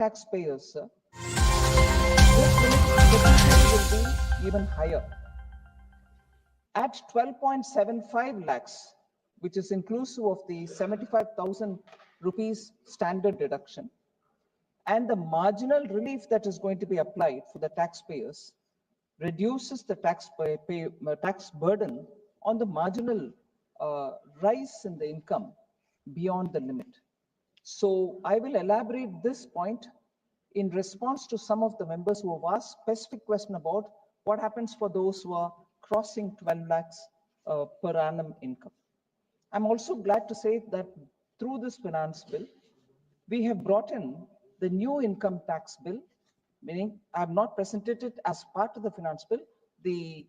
taxpayers, this limit will be even higher. At 12.75 lakhs, which is inclusive of the 75,000 rupees standard deduction, and the marginal relief that is going to be applied for the taxpayers reduces the tax burden on the marginal rise in the income beyond the limit. So I will elaborate this point in response to some of the members who have asked specific question about what happens for those who are crossing 12 lakhs per annum income. I'm also glad to say that through this finance bill, we have brought in the new income tax bill, meaning I have not presented it as part of the finance bill. The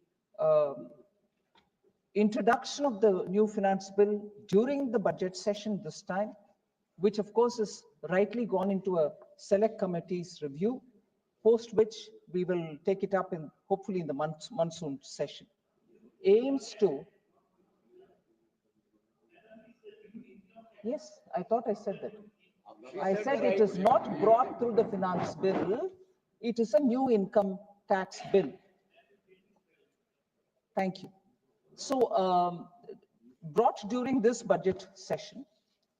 introduction of the new finance bill during the budget session this time, which of course is rightly gone into a select committee's review, post which we will take it up in hopefully in the monsoon session, aims to. Yes, I thought I said that. I said it is not brought through the finance bill. It is a new income tax bill. Thank you. So brought during this budget session,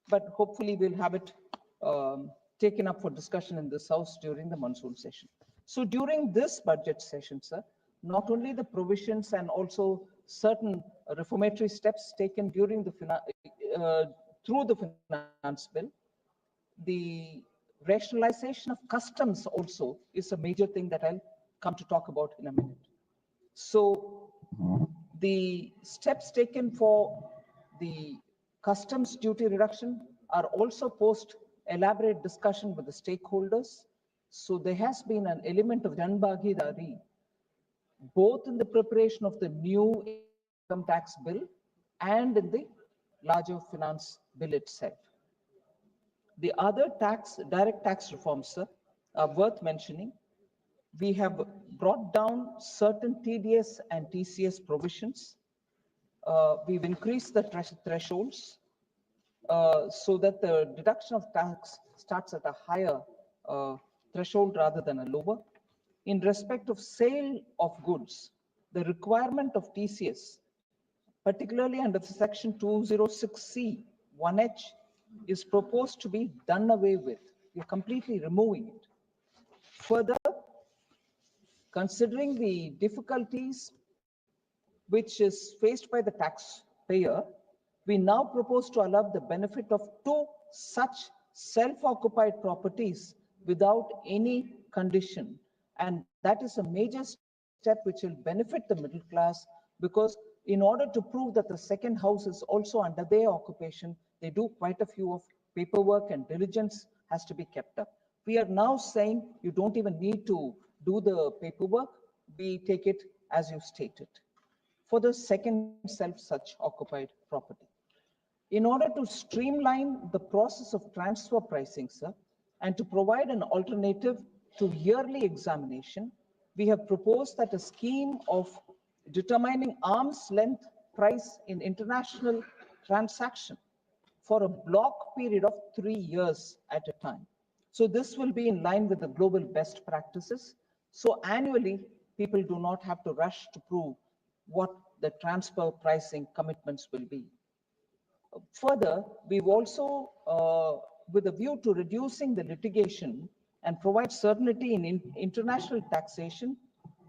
but hopefully we'll have it taken up for discussion in this house during the monsoon session. So during this budget session, sir, not only the provisions and also certain reformatory steps taken during the through the finance bill, the rationalization of customs also is a major thing that I'll come to talk about in a minute. So the steps taken for the customs duty reduction are also post elaborate discussion with the stakeholders. So there has been an element of Janbhagidari, both in the preparation of the new income tax bill and in the larger finance bill itself. The other direct tax reforms, sir, are worth mentioning. We have brought down certain TDS and TCS provisions. We've increased the thresholds so that the deduction of tax starts at a higher threshold rather than a lower. In respect of sale of goods, the requirement of TCS, particularly under section 206C, 1H, is proposed to be done away with. We're completely removing it. Further, considering the difficulties which is faced by the taxpayer, we now propose to allow the benefit of 2 such self-occupied properties without any condition. And that is a major step which will benefit the middle class, because in order to prove that the second house is also under their occupation, they do quite a few of paperwork and diligence has to be kept up. We are now saying you don't even need to do the paperwork. We take it as you stated for the second such occupied property. In order to streamline the process of transfer pricing, sir, and to provide an alternative to yearly examination, we have proposed that a scheme of determining arm's length price in international transaction for a block period of 3 years at a time. So this will be in line with the global best practices. So annually, people do not have to rush to prove what the transfer pricing commitments will be. Further, we've also, with a view to reducing the litigation and provide certainty in international taxation,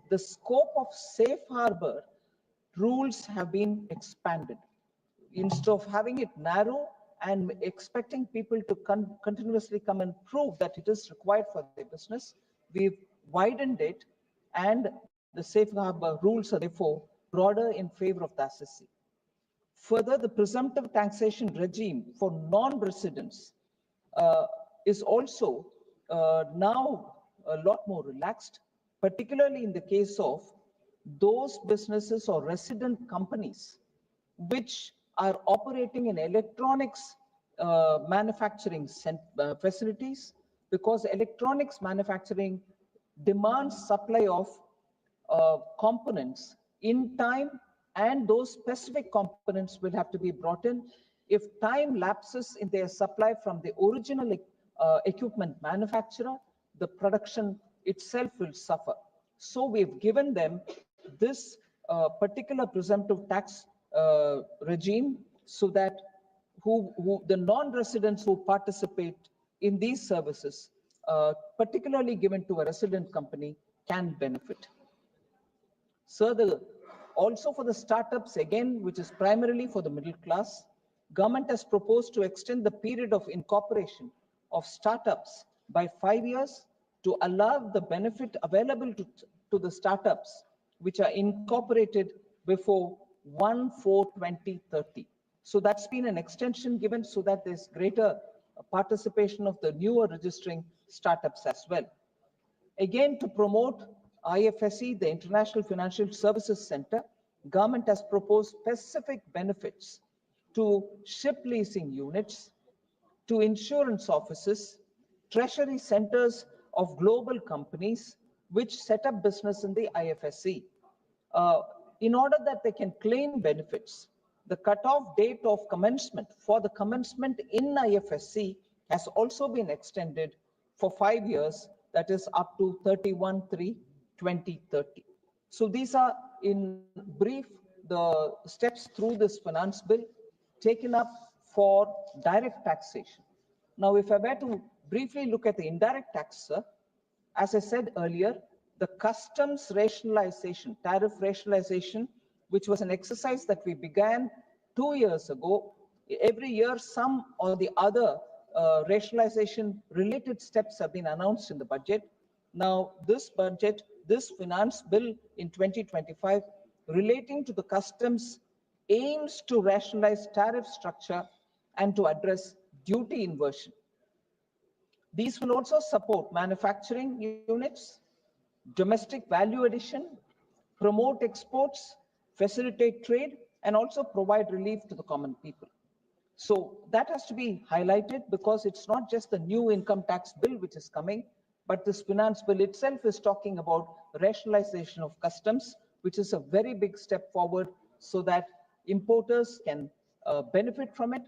the scope of safe harbor rules have been expanded. Instead of having it narrow and expecting people to continuously come and prove that it is required for their business, we've widened it, and the safe harbor rules are therefore broader in favor of the assessee. Further, the presumptive taxation regime for non-residents is also now a lot more relaxed, particularly in the case of those businesses or resident companies which are operating in electronics manufacturing facilities, because electronics manufacturing demands supply of components in time, and those specific components will have to be brought in. If time lapses in their supply from the original equipment manufacturer, the production itself will suffer. So we've given them this particular presumptive tax regime so that the non-residents who participate in these services, particularly given to a resident company, can benefit. So also for the startups, again, which is primarily for the middle class, government has proposed to extend the period of incorporation of startups by 5 years to allow the benefit available to the startups which are incorporated before 1/4/2030. So that's been an extension given so that there's greater participation of the newer registering startups as well. Again, to promote IFSC, the International Financial Services Center, government has proposed specific benefits to ship leasing units, to insurance offices, treasury centers of global companies which set up business in the IFSC. In order that they can claim benefits, the cutoff date of commencement for the commencement in IFSC has also been extended for 5 years, that is up to 31/3/2030. So these are in brief the steps through this finance bill taken up for direct taxation. Now, if I were to briefly look at the indirect tax, as I said earlier, the customs rationalization, tariff rationalization, which was an exercise that we began 2 years ago. Every year, some or the other rationalization related steps have been announced in the budget. Now, this budget, this finance bill in 2025 relating to the customs aims to rationalize tariff structure and to address duty inversion. These will also support manufacturing units, domestic value addition, promote exports, facilitate trade, and also provide relief to the common people. So that has to be highlighted because it's not just the new income tax bill which is coming, but this finance bill itself is talking about rationalization of customs, which is a very big step forward so that importers can benefit from it.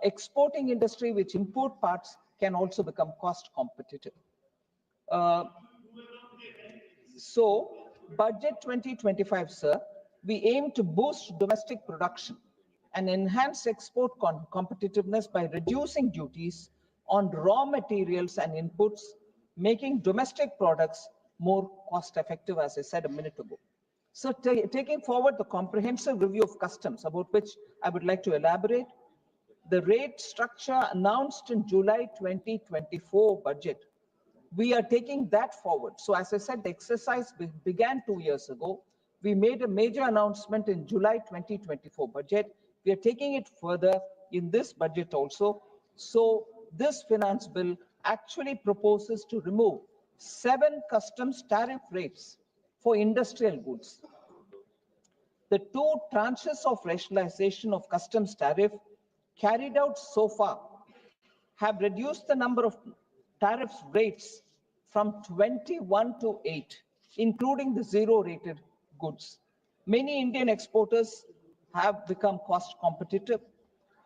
Exporting industry which import parts can also become cost competitive. So budget 2025, sir, we aim to boost domestic production and enhance export competitiveness by reducing duties on raw materials and inputs, making domestic products more cost effective, as I said a minute ago. So taking forward the comprehensive review of customs, about which I would like to elaborate, the rate structure announced in July 2024 budget, we are taking that forward. So as I said, the exercise began 2 years ago. We made a major announcement in July 2024 budget. We are taking it further in this budget also. So this finance bill actually proposes to remove 7 customs tariff rates for industrial goods. The 2 tranches of rationalization of customs tariff carried out so far have reduced the number of tariff rates from 21 to 8, including the zero-rated goods. Many Indian exporters have become cost competitive.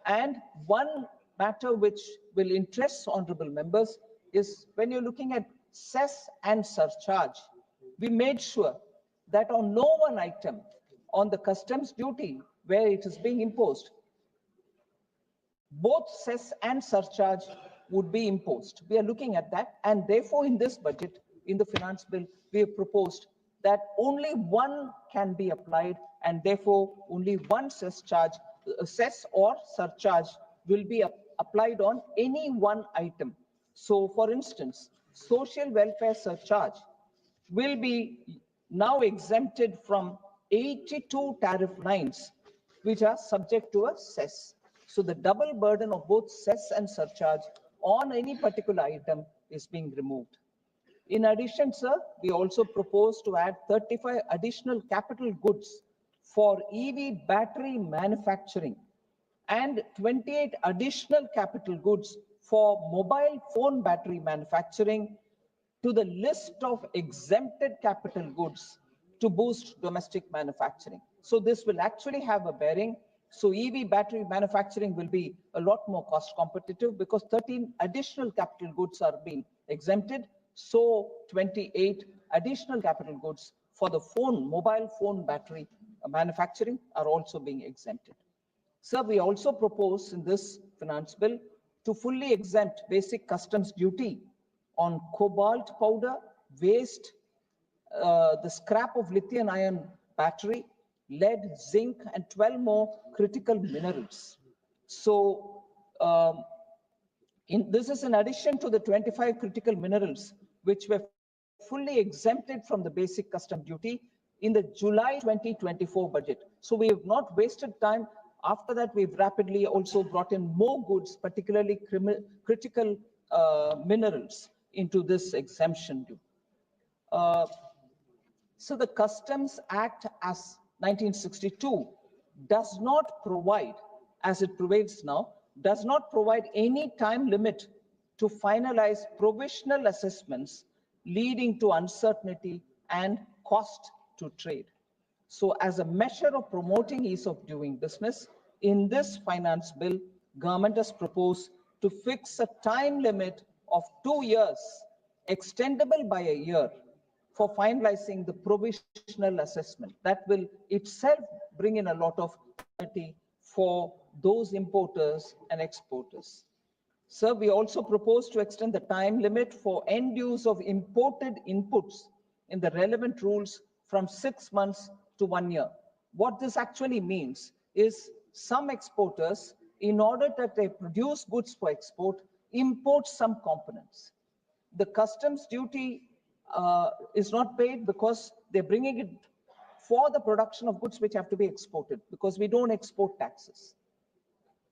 And one matter which will interest honorable members is when you're looking at cess and surcharge, we made sure that on no one item on the customs duty where it is being imposed, both cess and surcharge would be imposed. We are looking at that, and therefore in this budget, in the finance bill, we have proposed that only one can be applied, and therefore only one cess or surcharge will be applied on any one item. So for instance, social welfare surcharge will be now exempted from 82 tariff lines which are subject to a cess. So the double burden of both cess and surcharge on any particular item is being removed. In addition, sir, we also propose to add 35 additional capital goods for EV battery manufacturing and 28 additional capital goods for mobile phone battery manufacturing to the list of exempted capital goods to boost domestic manufacturing. So this will actually have a bearing. So EV battery manufacturing will be a lot more cost competitive because 13 additional capital goods are being exempted. So 28 additional capital goods for the mobile phone battery manufacturing are also being exempted. Sir, we also propose in this finance bill to fully exempt basic customs duty on cobalt powder, waste, the scrap of lithium ion battery, lead, zinc, and 12 more critical minerals. So this is in addition to the 25 critical minerals which were fully exempted from the basic custom duty in the July 2024 budget. So we have not wasted time. After that, we've rapidly also brought in more goods, particularly critical minerals, into this exemption. So the Customs Act as 1962 does not provide, as it prevails now, does not provide any time limit to finalize provisional assessments leading to uncertainty and cost to trade. So as a measure of promoting ease of doing business, in this finance bill, government has proposed to fix a time limit of 2 years, extendable by a year, for finalizing the provisional assessment. That will itself bring in a lot of clarity for those importers and exporters. Sir, we also propose to extend the time limit for end use of imported inputs in the relevant rules from 6 months to 1 year. What this actually means is some exporters, in order that they produce goods for export, import some components. The customs duty is not paid because they're bringing it for the production of goods which have to be exported, because we don't export taxes.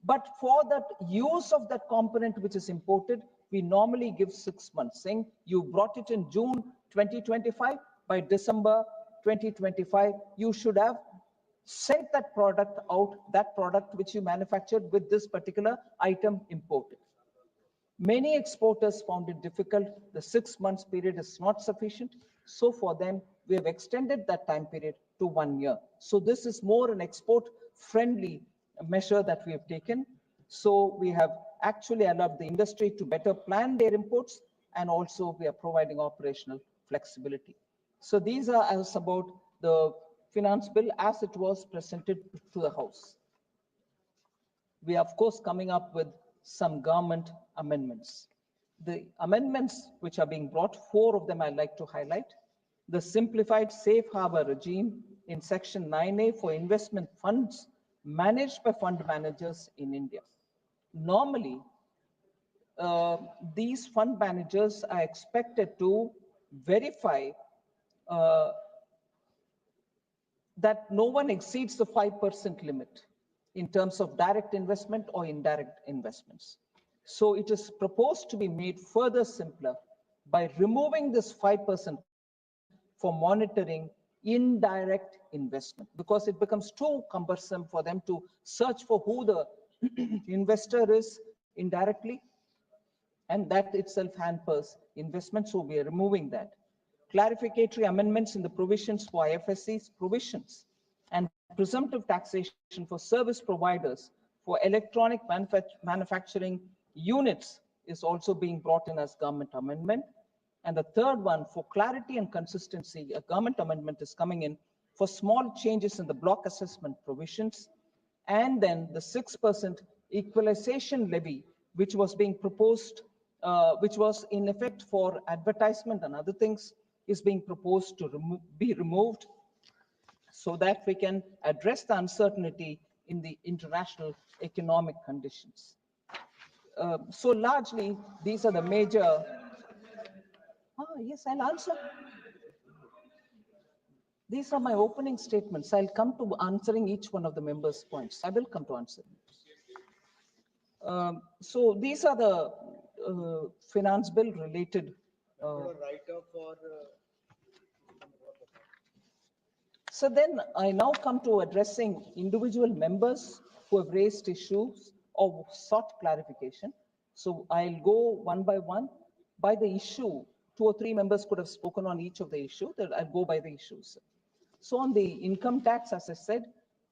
But for that use of that component which is imported, we normally give 6 months, saying you brought it in June 2025, by December 2025, you should have sent that product out, that product which you manufactured with this particular item imported. Many exporters found it difficult. The 6 months period is not sufficient. So for them, we have extended that time period to 1 year. So this is more an export friendly measure that we have taken. So we have actually allowed the industry to better plan their imports, and also we are providing operational flexibility. So these are as about the finance bill as it was presented to the House. We are, of course, coming up with some government amendments. The amendments which are being brought, 4 of them I'd like to highlight. The simplified safe harbor regime in Section 9A for investment funds managed by fund managers in India. Normally, these fund managers are expected to verify that no one exceeds the 5% limit in terms of direct investment or indirect investments. So it is proposed to be made further simpler by removing this 5% for monitoring indirect investment, because it becomes too cumbersome for them to search for who the investor is indirectly, and that itself hampers investment. So we are removing that. Clarificatory amendments in the provisions for IFSC's provisions and presumptive taxation for service providers for electronic manufacturing units is also being brought in as government amendment. And the third one, for clarity and consistency, a government amendment is coming in for small changes in the block assessment provisions. And then the 6% equalization levy, which was being proposed, which was in effect for advertisement and other things, is being proposed to be removed, so that we can address the uncertainty in the international economic conditions. So largely, these are the major. Yes, I'll answer. These are my opening statements. I'll come to answering each one of the members' points. I will come to answer. So these are the finance bill related. So then I now come to addressing individual members who have raised issues or sought clarification. So I'll go one by one. By the issue, 2 or 3 members could have spoken on each of the issue. I'll go by the issues. So on the income tax, as I said,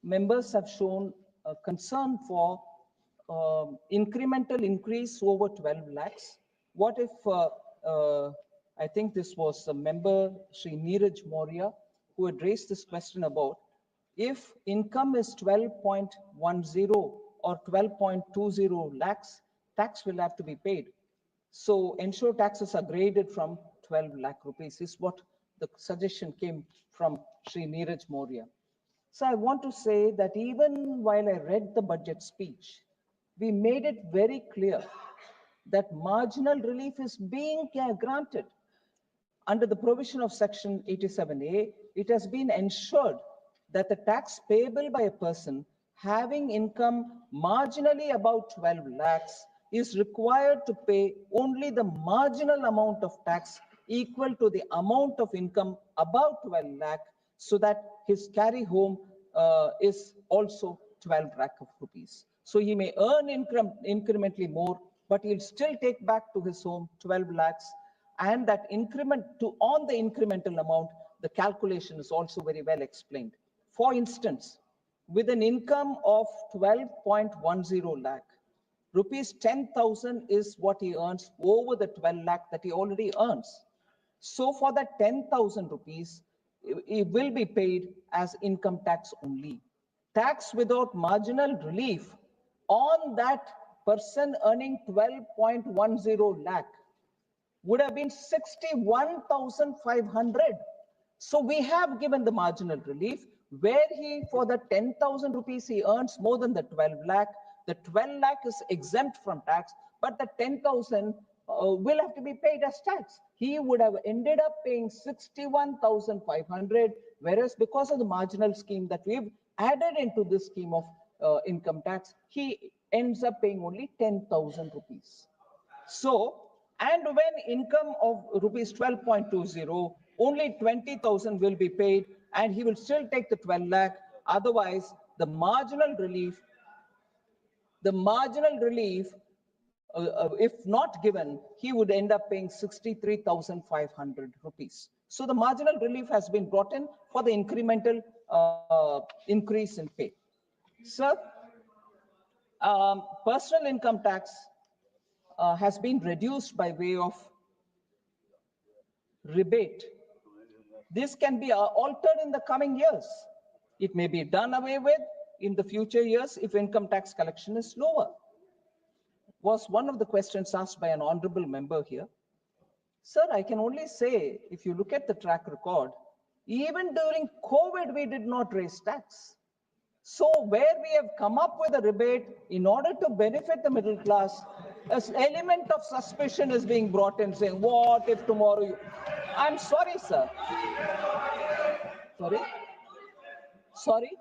members have shown a concern for incremental increase over 12 lakhs. What if I think this was a member, Sri Neeraj Maurya, who had raised this question about if income is 12.10 or 12.20 lakhs, tax will have to be paid. So ensure taxes are graded from 12 lakh rupees is what the suggestion came from Sri Neeraj Maurya. So I want to say that even while I read the budget speech, we made it very clear that marginal relief is being granted. Under the provision of Section 87A, it has been ensured that the tax payable by a person having income marginally above 12 lakhs is required to pay only the marginal amount of tax equal to the amount of income above 12 lakh, so that his carry home is also 12 lakh of rupees. So he may earn incrementally more, but he'll still take back to his home 12 lakhs, and that increment on the incremental amount, the calculation is also very well explained. For instance, with an income of 12.10 lakh, rupees 10,000 is what he earns over the 12 lakh that he already earns. So for that 10,000 rupees, it will be paid as income tax only. Tax without marginal relief on that person earning 12.10 lakh would have been 61,500. So we have given the marginal relief where he, for the 10,000 rupees, he earns more than the 12 lakh. The 12 lakh is exempt from tax, but the 10,000 will have to be paid as tax. He would have ended up paying 61,500, whereas because of the marginal scheme that we've added into this scheme of income tax, he ends up paying only 10,000 rupees. So, and when income of rupees 12.20, only 20,000 will be paid, and he will still take the 12 lakh. Otherwise, the marginal relief, if not given, he would end up paying 63,500 rupees. So the marginal relief has been brought in for the incremental increase in pay. Sir, personal income tax has been reduced by way of rebate. This can be altered in the coming years. It may be done away with in the future years if income tax collection is lower. Was one of the questions asked by an honorable member here. Sir, I can only say, if you look at the track record, even during COVID, we did not raise tax. So where we have come up with a rebate in order to benefit the middle class, an element of suspicion is being brought in, saying, what if tomorrow you... I'm sorry, sir. Sorry? Sorry?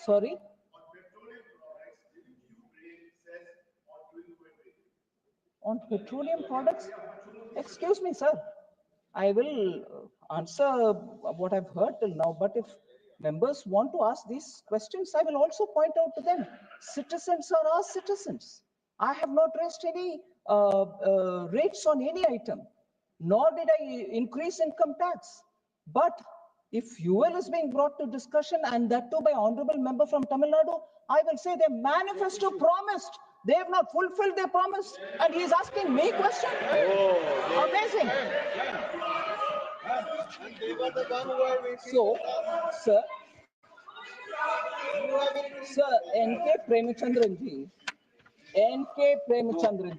Sorry? On petroleum products? Excuse me, sir. I will answer what I've heard till now, but if members want to ask these questions, I will also point out to them. Citizens are our citizens. I have not raised any rates on any item, nor did I increase income tax. But if fuel is being brought to discussion, and that too by honorable member from Tamil Nadu, I will say their manifesto promised. They have not fulfilled their promise, and he is asking me question. Amazing. So, sir, N.K. Premchandran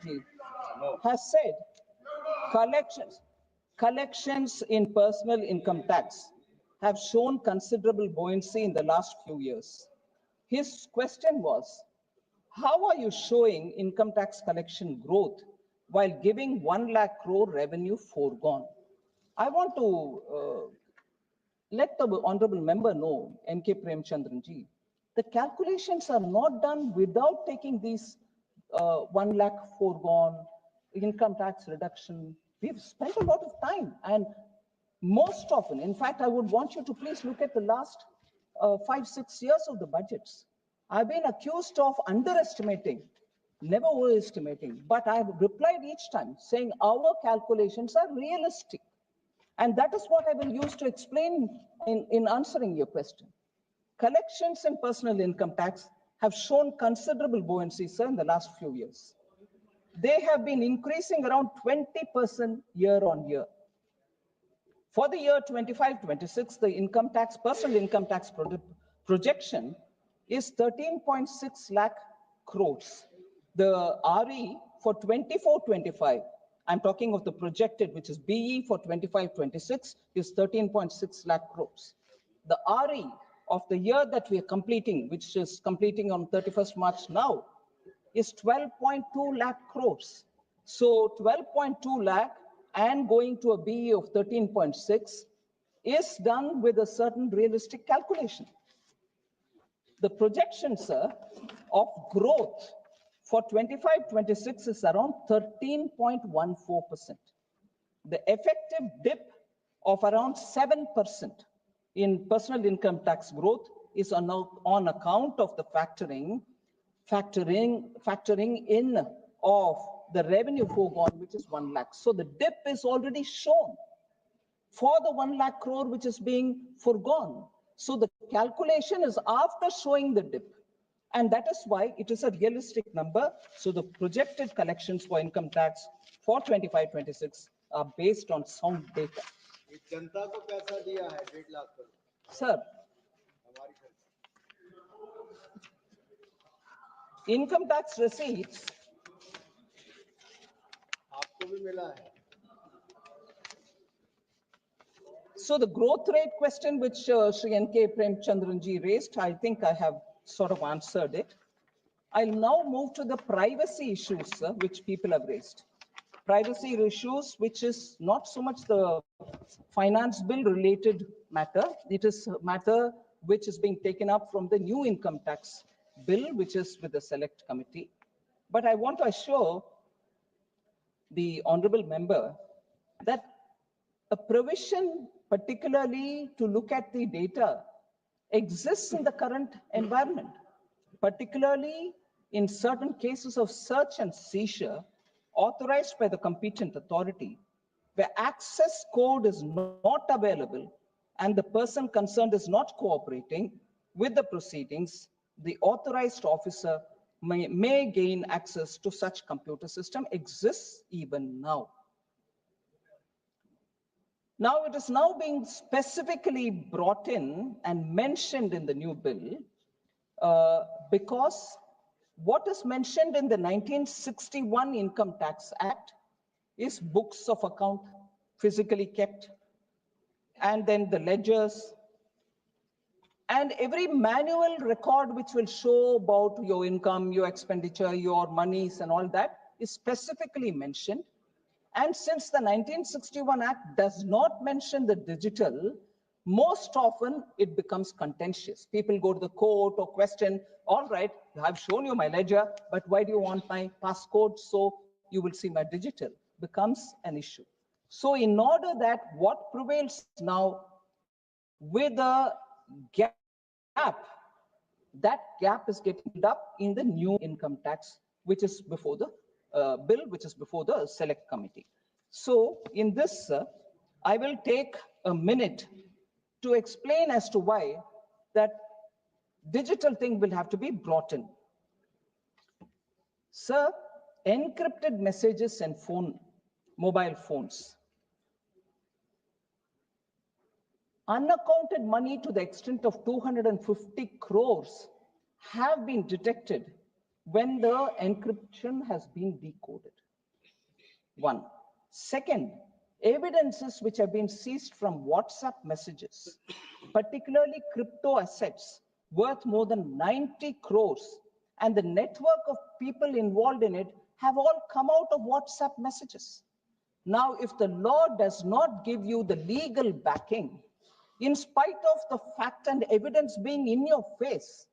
ji has said collections in personal income tax have shown considerable buoyancy in the last few years. His question was, how are you showing income tax collection growth while giving 1 lakh crore revenue foregone? I want to let the honorable member know, N.K. Premchandran ji, the calculations are not done without taking these 1 lakh foregone, income tax reduction. We've spent a lot of time, and most often, in fact, I would want you to please look at the last 5-6 years of the budgets. I've been accused of underestimating, never overestimating, but I've replied each time saying our calculations are realistic. And that is what I will use to explain in answering your question. Collections in personal income tax have shown considerable buoyancy, sir, in the last few years. They have been increasing around 20% year on year. For the year 25-26, the income tax, personal income tax projection is 13.6 lakh crores. The RE for 24-25, I'm talking of the projected, which is BE for 25-26, is 13.6 lakh crores. The RE of the year that we are completing, which is completing on 31st March now, is 12.2 lakh crores. So 12.2 lakh and going to a BE of 13.6 is done with a certain realistic calculation. The projection, sir, of growth for 25-26 is around 13.14%. The effective dip of around 7% in personal income tax growth is on account of the factoring in of the revenue foregone, which is 1 lakh. So the dip is already shown for the 1 lakh crore which is being foregone. So the calculation is after showing the dip. And that is why it is a realistic number. So the projected collections for income tax for 25-26 are based on sound data. Sir, income tax receipts so the growth rate question which Shri N.K. Premchandranji raised, I think I have sort of answered it. I'll now move to the privacy issues which people have raised. Privacy issues, which is not so much the finance bill related matter. It is a matter which is being taken up from the new income tax bill, which is with the select committee. But I want to assure the honorable member that a provision, particularly to look at the data, exists in the current environment, particularly in certain cases of search and seizure authorized by the competent authority, where access code is not available and the person concerned is not cooperating with the proceedings, the authorized officer may gain access to such computer system, exists even now. Now it is now being specifically brought in and mentioned in the new bill because what is mentioned in the 1961 Income Tax Act is books of account physically kept, and then the ledgers, and every manual record which will show about your income, your expenditure, your monies and all that is specifically mentioned. And since the 1961 Act does not mention the digital, most often it becomes contentious. People go to the court or question, all right, I've shown you my ledger, but why do you want my passcode so you will see my digital? Becomes an issue. So in order that what prevails now with a gap, that gap is getting filled up in the new income tax, which is before the bill, which is before the select committee. So in this, I will take a minute to explain as to why that digital thing will have to be brought in. Sir, encrypted messages and mobile phones, unaccounted money to the extent of 250 crores have been detected when the encryption has been decoded. One. Second, evidences which have been seized from WhatsApp messages, particularly crypto assets worth more than 90 crores, and the network of people involved in it have all come out of WhatsApp messages. Now, if the law does not give you the legal backing, in spite of the fact and evidence being in your face,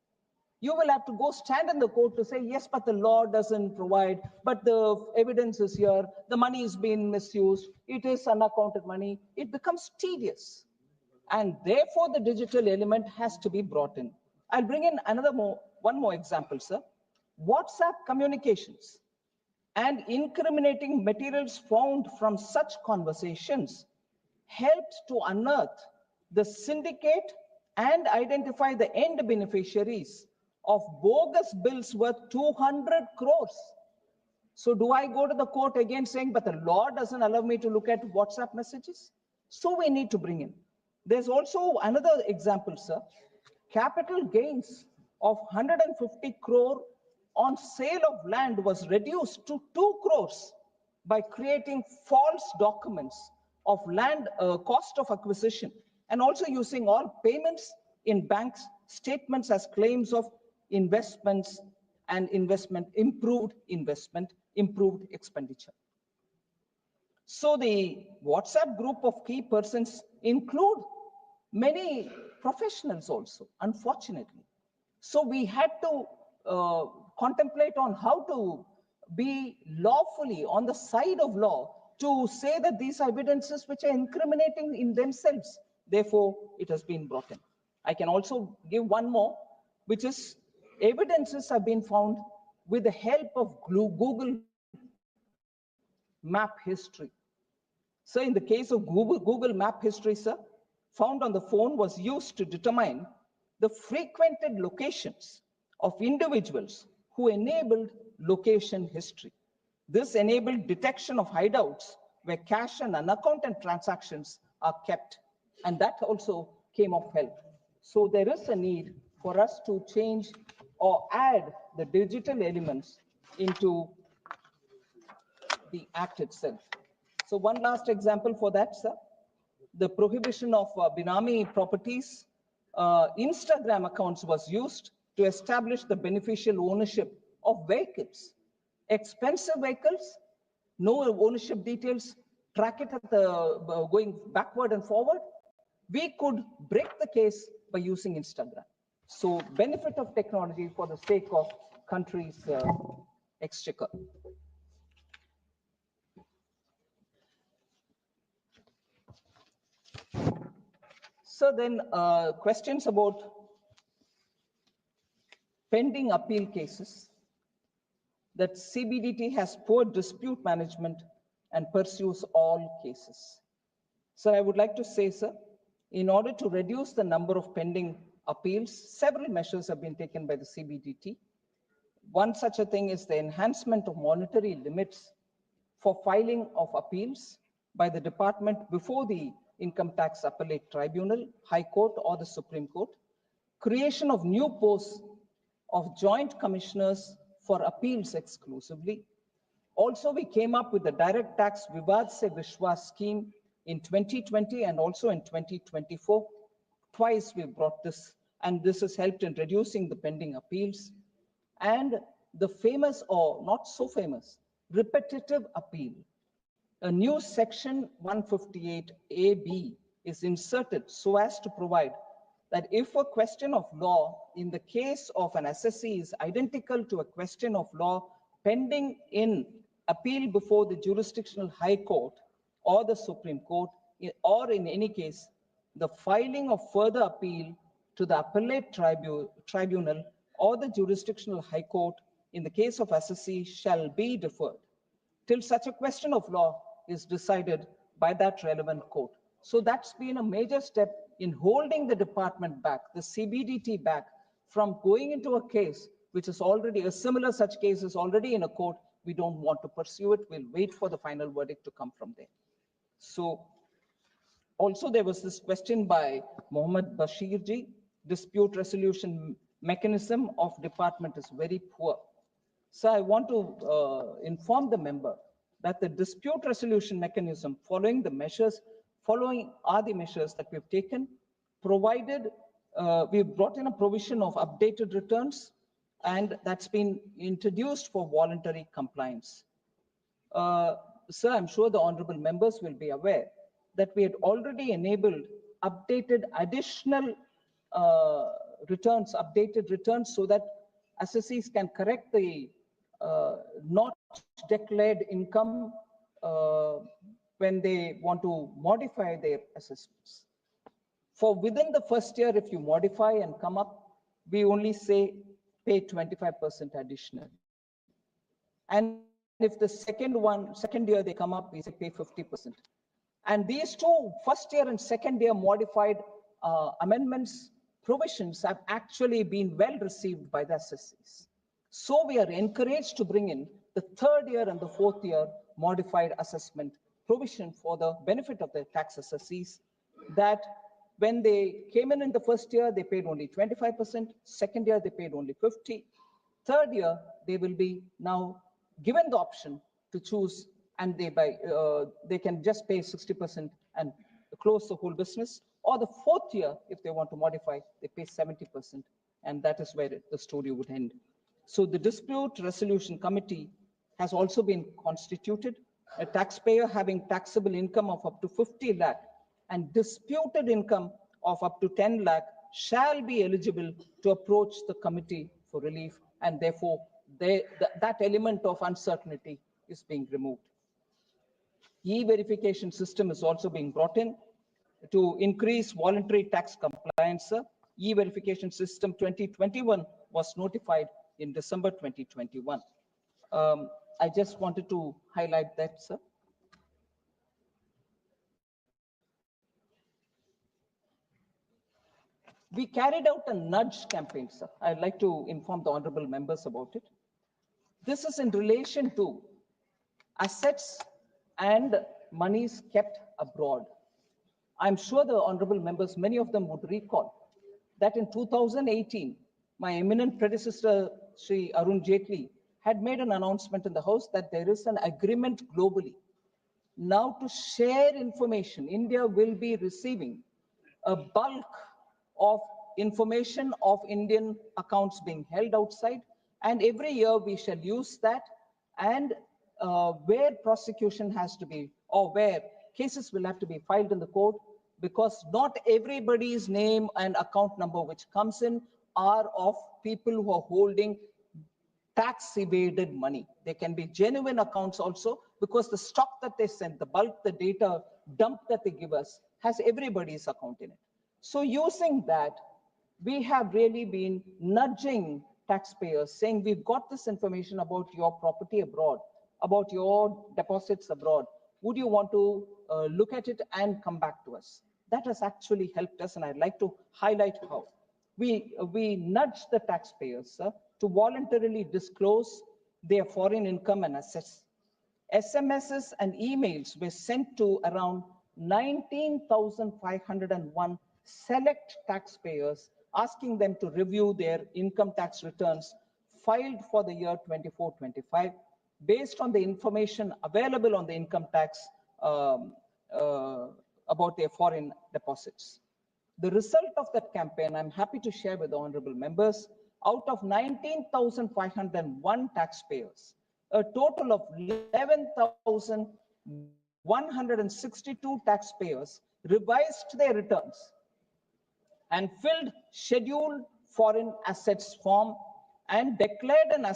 you will have to go stand in the court to say, yes, but the law doesn't provide, but the evidence is here, the money is being misused, it is unaccounted money. It becomes tedious. And therefore, the digital element has to be brought in. I'll bring in one more example, sir. WhatsApp communications and incriminating materials found from such conversations helped to unearth the syndicate and identify the end beneficiaries of bogus bills worth 200 crores. So do I go to the court again saying, but the law doesn't allow me to look at WhatsApp messages? So we need to bring in. There's also another example, sir. Capital gains of 150 crore on sale of land was reduced to 2 crores by creating false documents of land cost of acquisition, and also using all payments in banks statements as claims of investments and improved expenditure. So the WhatsApp group of key persons include many professionals also, unfortunately. So we had to contemplate on how to be lawfully on the side of law to say that these evidences which are incriminating in themselves, therefore it has been brought in. I can also give one more, which is evidences have been found with the help of Google map history. So in the case of Google map history, sir, found on the phone was used to determine the frequented locations of individuals who enabled location history. This enabled detection of hideouts where cash and unaccounted transactions are kept, and that also came of help. So there is a need for us to change or add the digital elements into the act itself. So one last example for that, sir. The prohibition of Binami properties, Instagram accounts was used to establish the beneficial ownership of vehicles. Expensive vehicles, no ownership details, track it at the going backward and forward. We could break the case by using Instagram. So benefit of technology for the sake of country's exchequer. So then questions about pending appeal cases, that CBDT has poor dispute management and pursues all cases. So I would like to say, sir, in order to reduce the number of pending appeals, several measures have been taken by the CBDT. One such a thing is the enhancement of monetary limits for filing of appeals by the department before the Income Tax Appellate Tribunal, High Court, or the Supreme Court. Creation of new posts of joint commissioners for appeals exclusively. Also, we came up with the direct tax Vivad Se Vishwas scheme in 2020 and also in 2024. Twice we brought this, and this has helped in reducing the pending appeals. And the famous, or not so famous, repetitive appeal. A new section 158AB is inserted so as to provide that if a question of law in the case of an assessee is identical to a question of law pending in appeal before the jurisdictional High Court or the Supreme Court, or in any case, the filing of further appeal to the appellate tribunal or the jurisdictional High Court in the case of assessee shall be deferred till such a question of law is decided by that relevant court. So that's been a major step in holding the department back, the CBDT back, from going into a case which is already, a similar such case is already in a court. We don't want to pursue it. We'll wait for the final verdict to come from there. So also there was this question by Mohammed Bashir ji, dispute resolution mechanism of department is very poor. So I want to inform the member that the dispute resolution mechanism following the measures that we've taken, provided we've brought in a provision of updated returns, and that's been introduced for voluntary compliance. Sir, I'm sure the honorable members will be aware that we had already enabled updated additional updated returns so that assessees can correct the not declared income when they want to modify their assessments. For within the first year, if you modify and come up, we only say pay 25% additional. And if the second year they come up, we say pay 50%. And these two, first year and second year modified amendments provisions have actually been well received by the assessees. So we are encouraged to bring in the third year and the fourth year modified assessment provision for the benefit of the tax assessees, that when they came in the first year, they paid only 25%, second year they paid only 50%, third year they will be now given the option to choose, and they can just pay 60% and close the whole business, or the fourth year, if they want to modify, they pay 70%, and that is where the story would end. So the dispute resolution committee has also been constituted. A taxpayer having taxable income of up to 50 lakh and disputed income of up to 10 lakh shall be eligible to approach the committee for relief, and therefore that element of uncertainty is being removed. E-verification system is also being brought in to increase voluntary tax compliance. E-verification system 2021 was notified in December 2021. I just wanted to highlight that, sir. We carried out a nudge campaign, sir. I'd like to inform the honorable members about it. This is in relation to assets and monies kept abroad. I'm sure the honorable members, many of them would recall that in 2018, my eminent predecessor, Sri Arun Jaitley, had made an announcement in the House that there is an agreement globally now to share information. India will be receiving a bulk of information of Indian accounts being held outside, and every year we shall use that, and where prosecution has to be, or where cases will have to be filed in the court, because not everybody's name and account number which comes in are of people who are holding tax evaded money. They can be genuine accounts also, because the stock that they send, the bulk, the data dump that they give us has everybody's account in it. So using that, we have really been nudging taxpayers, saying we've got this information about your property abroad, about your deposits abroad. Would you want to look at it and come back to us? That has actually helped us, and I'd like to highlight how. We nudge the taxpayers to voluntarily disclose their foreign income and assets. SMSs and emails were sent to around 19,501 select taxpayers, asking them to review their income tax returns filed for the year 24-25 based on the information available on the income tax about their foreign deposits. The result of that campaign, I'm happy to share with the honorable members, out of 19,501 taxpayers, a total of 11,162 taxpayers revised their returns and filled scheduled foreign assets form and declared an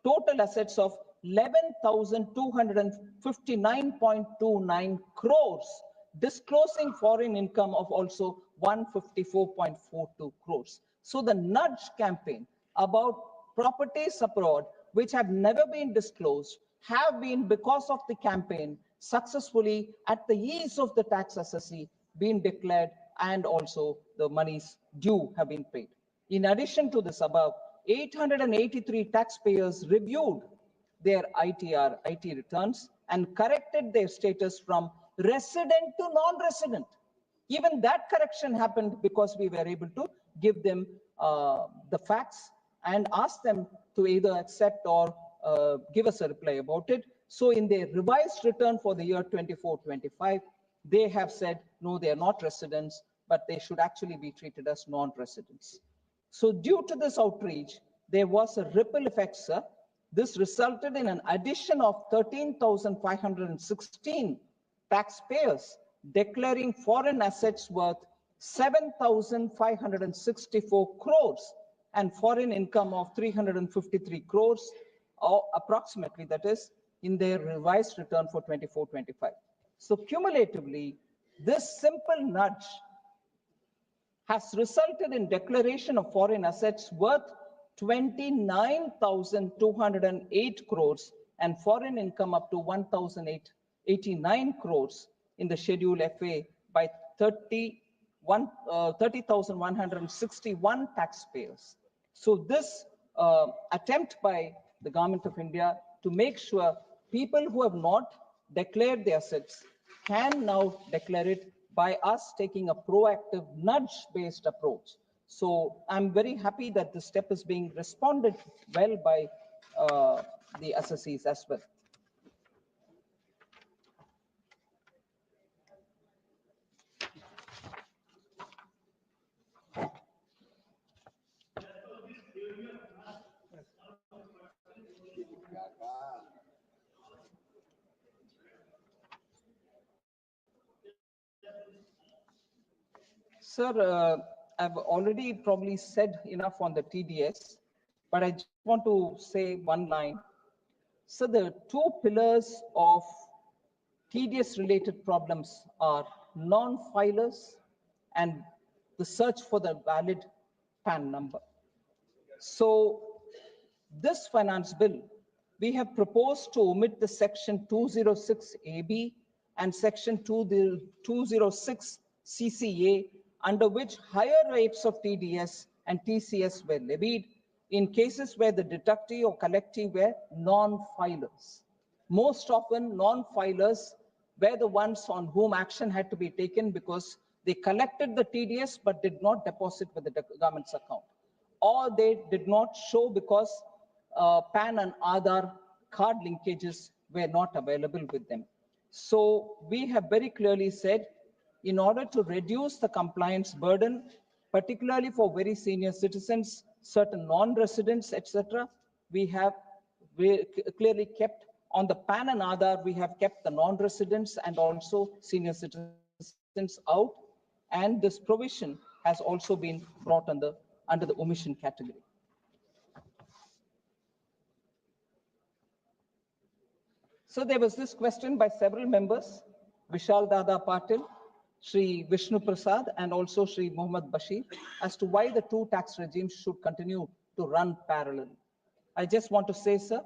total assets of 11,259.29 crores, disclosing foreign income of also 154.42 crores. So the nudge campaign about properties abroad which have never been disclosed have been, because of the campaign, successfully at the ease of the tax assessee been declared, and also the monies due have been paid. In addition to this above, 883 taxpayers reviewed their IT returns and corrected their status from resident to non-resident. Even that correction happened because we were able to give them the facts and ask them to either accept or give us a reply about it. So in their revised return for the year 24-25, they have said, no, they are not residents, but they should actually be treated as non-residents. So due to this outreach, there was a ripple effect, sir. This resulted in an addition of 13,516 taxpayers declaring foreign assets worth 7,564 crores and foreign income of 353 crores, or approximately, that is, in their revised return for 24-25. So cumulatively, this simple nudge has resulted in declaration of foreign assets worth 29,208 crores and foreign income up to 1,089 crores in the Schedule FA by 30 30,161 taxpayers. So this attempt by the Government of India to make sure people who have not declared their assets can now declare it by us taking a proactive nudge-based approach. So I'm very happy that this step is being responded well by the assessees as well. Sir, I've already probably said enough on the TDS, but I just want to say one line. So the two pillars of TDS related problems are non-filers and the search for the valid PAN number. So this finance bill, we have proposed to omit the section 206AB and section 206 CCA, under which higher rates of TDS and TCS were levied in cases where the deductee or collectee were non-filers. Most often, non-filers were the ones on whom action had to be taken because they collected the TDS but did not deposit with the government's account, or they did not show because PAN and Aadhaar card linkages were not available with them. So we have very clearly said, in order to reduce the compliance burden, particularly for very senior citizens, certain non-residents, etc., we have clearly kept on the PAN and Aadhaar, we have kept the non-residents and also senior citizens out, and this provision has also been brought under the omission category. So there was this question by several members, Vishal Dada Patil, Sri Vishnu Prasad, and also Sri Mohammad Bashir, as to why the two tax regimes should continue to run parallel. I just want to say, sir,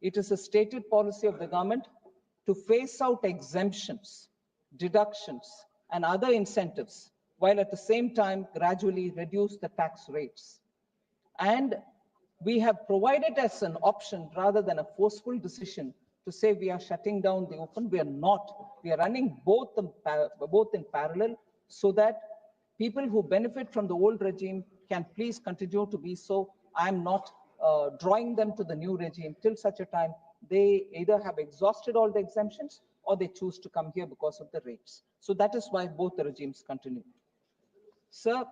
it is a stated policy of the government to phase out exemptions, deductions, and other incentives, while at the same time gradually reduce the tax rates. And we have provided as an option rather than a forceful decision to say we are shutting down the open. We are not. We are running both in parallel so that people who benefit from the old regime can please continue to be so. I'm not drawing them to the new regime till such a time they either have exhausted all the exemptions or they choose to come here because of the rates. So that is why both the regimes continue. Sir,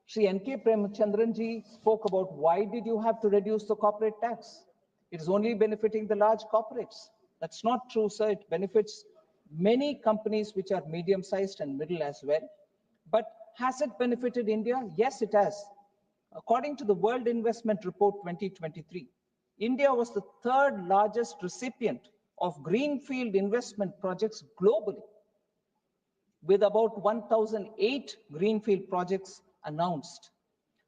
Sri N.K. Premchandran ji spoke about why did you have to reduce the corporate tax? It is only benefiting the large corporates. That's not true, sir. It benefits many companies which are medium-sized and middle as well. But has it benefited India? Yes, it has. According to the World Investment Report 2023, India was the third largest recipient of greenfield investment projects globally, with about 1,008 greenfield projects announced.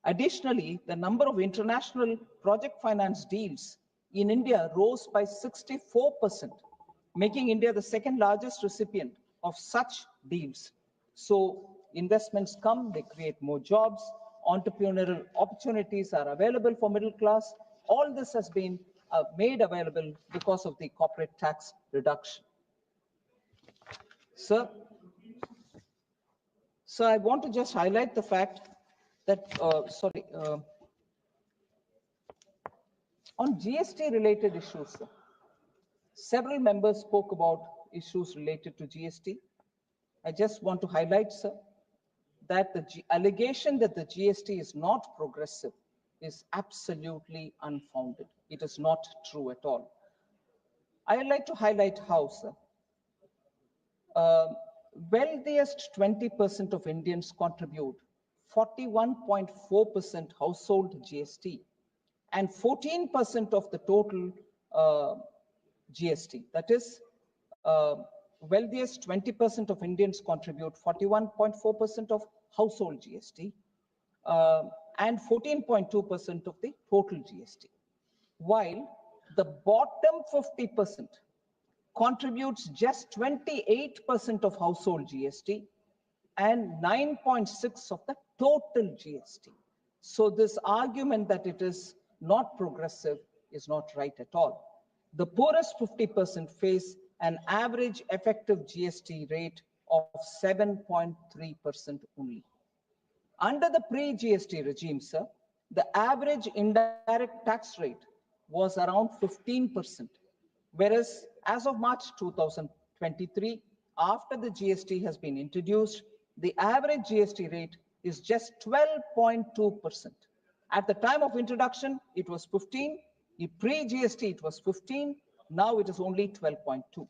Additionally, the number of international project finance deals in India rose by 64%, making India the second largest recipient of such deals. So investments come, they create more jobs, entrepreneurial opportunities are available for middle class. All this has been made available because of the corporate tax reduction. Sir, so I want to just highlight the fact that, on GST related issues, sir, several members spoke about issues related to GST. I just want to highlight, sir, that the allegation that the GST is not progressive is absolutely unfounded. It is not true at all. I would like to highlight how, sir. Wealthiest 20% of Indians contribute 41.4% household GST and 14% of the total GST. That is, wealthiest 20% of Indians contribute 41.4% of household GST and 14.2% of the total GST, while the bottom 50% contributes just 28% of household GST and 9.6 of the total GST. So this argument that it is not progressive is not right at all. The poorest 50% face an average effective GST rate of 7.3% only. Under the pre-GST regime, sir, the average indirect tax rate was around 15%, whereas as of March 2023, after the GST has been introduced, the average GST rate is just 12.2%. At the time of introduction, it was 15. In pre-GST, it was 15. Now it is only 12.2.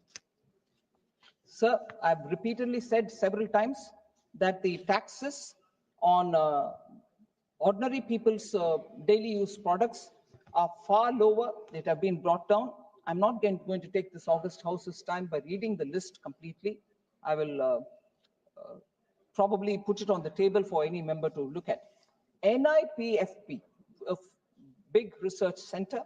Sir, I've repeatedly said several times that the taxes on ordinary people's daily use products are far lower. That have been brought down. I'm not going to take this August House's time by reading the list completely. I will probably put it on the table for any member to look at. NIPFP, a big research center,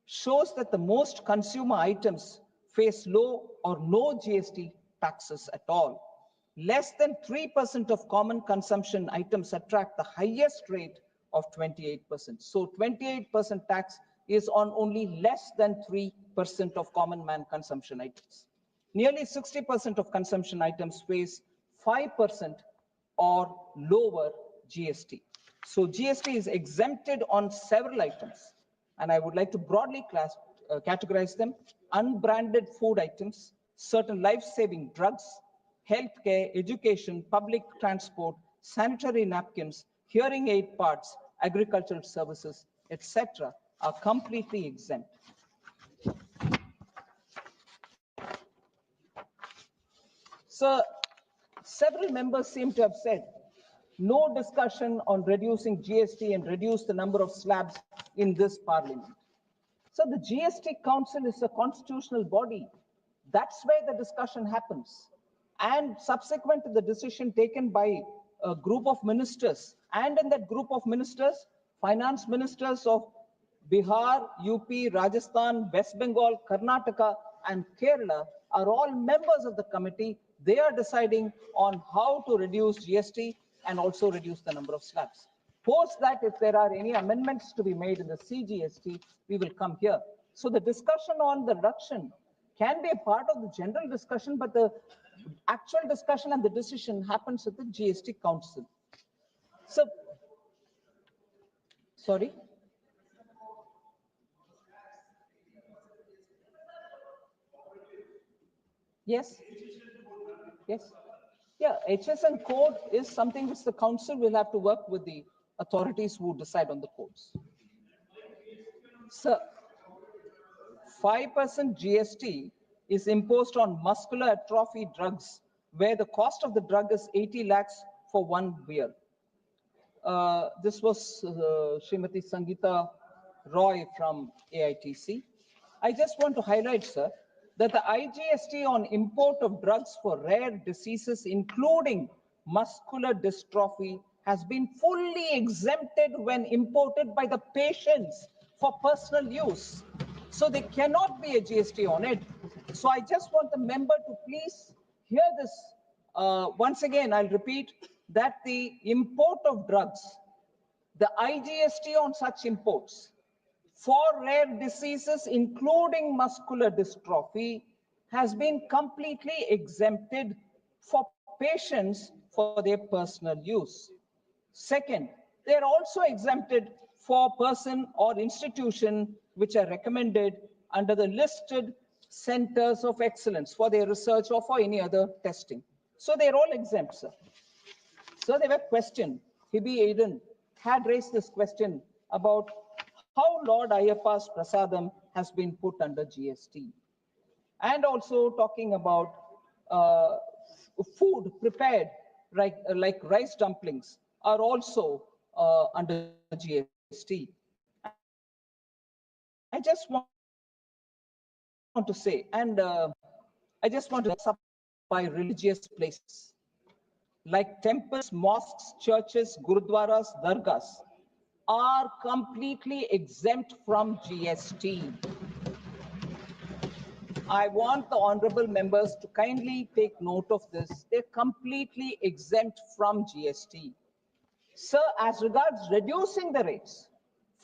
shows that the most consumer items face low or no GST taxes at all. Less than 3% of common consumption items attract the highest rate of 28%. So 28% tax is on only less than 3% of common man consumption items. Nearly 60% of consumption items face 5% or lower GST. So GST is exempted on several items, and I would like to broadly categorize them: unbranded food items, certain life-saving drugs, healthcare, education, public transport, sanitary napkins, hearing aid parts, agricultural services, etc. are completely exempt. So, several members seem to have said no discussion on reducing GST and reduce the number of slabs in this parliament. So the GST Council is a constitutional body. That's where the discussion happens. And subsequent to the decision taken by a group of ministers, and in that group of ministers, finance ministers of Bihar, UP, Rajasthan, West Bengal, Karnataka, and Kerala are all members of the committee. They are deciding on how to reduce GST and also reduce the number of slabs. Post that, if there are any amendments to be made in the CGST, we will come here. So the discussion on the reduction can be a part of the general discussion, but the actual discussion and the decision happens at the GST Council. So, sorry. Yes. Yes. Yeah, HSN code is something which the council will have to work with the authorities who decide on the codes. So, 5% GST is imposed on muscular atrophy drugs, where the cost of the drug is 80 lakhs for 1 year. This was Srimati Sangeeta Roy from AITC. I just want to highlight, sir, that the IGST on import of drugs for rare diseases, including muscular dystrophy, has been fully exempted when imported by the patients for personal use. So there cannot be a GST on it. So I just want the member to please hear this. Once again, I'll repeat that the import of drugs, the IGST on such imports for rare diseases, including muscular dystrophy, has been completely exempted for patients for their personal use. Second, they are also exempted for person or institution which are recommended under the listed centers of excellence for their research or for any other testing. So they're all exempt, sir. So they were questioned. Hebe Aiden had raised this question about how Lord Ayyappa's Prasadam has been put under GST. And also talking about food prepared, like rice dumplings, are also under GST. I just want to say, and I just want to sum by religious places, like temples, mosques, churches, gurudwaras, dargahs, are completely exempt from GST. I want the honorable members to kindly take note of this. They're completely exempt from GST. Sir, as regards reducing the rates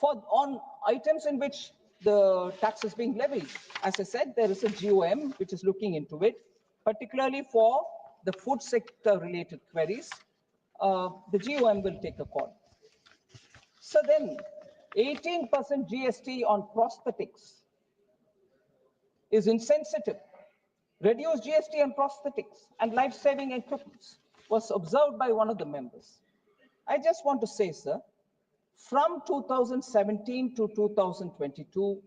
on items in which the tax is being levied, as I said, there is a GOM which is looking into it, particularly for the food sector related queries. The GOM will take a call. So then, 18% GST on prosthetics is insensitive. Reduced GST on prosthetics and life-saving equipment was observed by one of the members. I just want to say, sir, from 2017 to 2022,